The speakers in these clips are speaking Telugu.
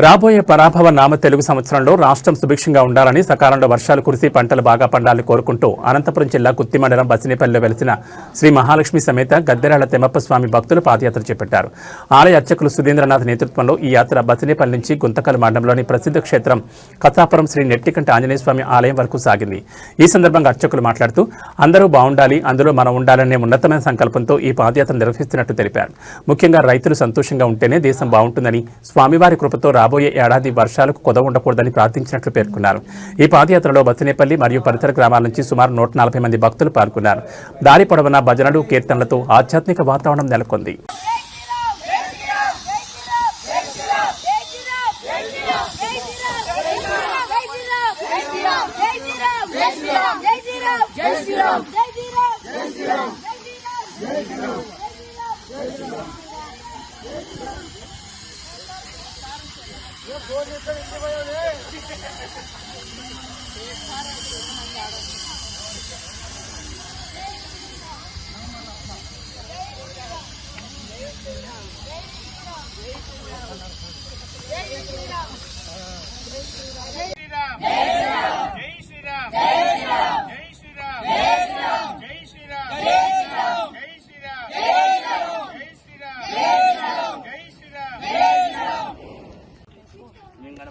రాబోయే పరాభవ నామ తెలుగు సంవత్సరంలో రాష్ట్రం సుభిక్షంగా ఉండాలని, సకాలంలో వర్షాలు కురిసి పంటలు బాగా పండాలని కోరుకుంటూ అనంతపురం జిల్లా కుత్తి మండలం బసినేపల్లిలో వెలిసిన శ్రీ మహాలక్ష్మి సమేత గద్దెరాళ్ల తిమ్మప్ప స్వామి భక్తులు పాదయాత్ర చేపట్టారు. ఆలయ అర్చకులు సుధీంద్రనాథ్ నేతృత్వంలో ఈ యాత్ర బసినేపల్లి నుంచి గుంతకల్ మండలంలోని ప్రసిద్ధ క్షేత్రం కథాపురం శ్రీ నెట్టికంట ఆంజనేయ స్వామి ఆలయం వరకు సాగింది. ఈ సందర్భంగా అర్చకులు మాట్లాడుతూ అందరూ బాగుండాలి, అందులో మనం ఉండాలనే ఉన్నతమైన సంకల్పంతో ఈ పాదయాత్ర నిర్వహిస్తున్నట్టు తెలిపారు. ముఖ్యంగా రైతులు సంతోషంగా ఉంటేనే దేశం బాగుంటుందని, స్వామివారి కృపతో రాబోయే ఏడాది వర్షాలకు కొదవ ఉండకూడదని ప్రార్థించినట్లు పేర్కొన్నారు. ఈ పాదయాత్రలో బసినేపల్లి మరియు పరిసర గ్రామాల నుంచి సుమారు 140 మంది భక్తులు పాల్గొన్నారు. దారి పొడవునా భజనలు, కీర్తనలతో ఆధ్యాత్మిక వాతావరణం నెలకొంది.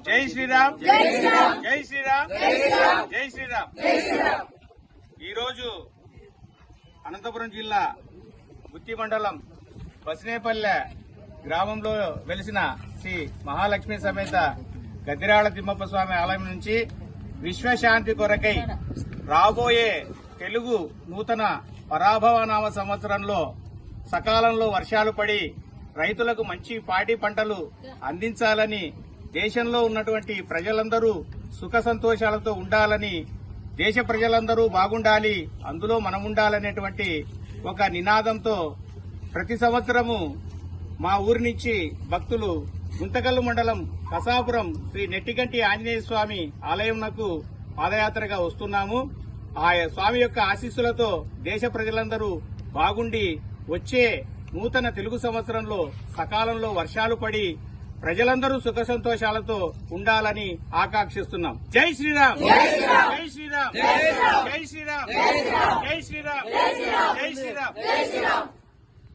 జై శ్రీరామ్, జై శ్రీరామ్, జై శ్రీరామ్, జై శ్రీరామ్. ఈరోజు అనంతపురం జిల్లా గుత్తి మండలం బసినేపల్లె గ్రామంలో వెలిసిన శ్రీ మహాలక్ష్మి సమేత గద్దెరాళ్ల తిమ్మప్ప స్వామి ఆలయం నుంచి విశ్వశాంతి కొరకై రాబోయే తెలుగు నూతన పరాభవనామ సంవత్సరంలో సకాలంలో వర్షాలు పడి రైతులకు మంచి పాడి పంటలు అందించాలని, దేశంలో ఉన్నటువంటి ప్రజలందరూ సుఖ సంతోషాలతో ఉండాలని, దేశ ప్రజలందరూ బాగుండాలి, అందులో మనం ఉండాలనేటువంటి ఒక నినాదంతో ప్రతి సంవత్సరము మా ఊరి నుంచి భక్తులు గుంతకల్ మండలం కసాపురం శ్రీ నెట్టికంటి ఆంజనేయ స్వామి ఆలయంకు పాదయాత్రగా వస్తున్నాము. ఆ స్వామి యొక్క ఆశీస్సులతో దేశ ప్రజలందరూ బాగుండి వచ్చే నూతన తెలుగు సంవత్సరంలో సకాలంలో వర్షాలు పడి ప్రజలందరూ సుఖ సంతోషాలతో ఉండాలని ఆకాంక్షిస్తున్నాం. జై శ్రీరామ్, జై శ్రీరామ్, జై శ్రీరామ్, జై శ్రీరామ్, జై శ్రీరామ్, జై శ్రీరామ్.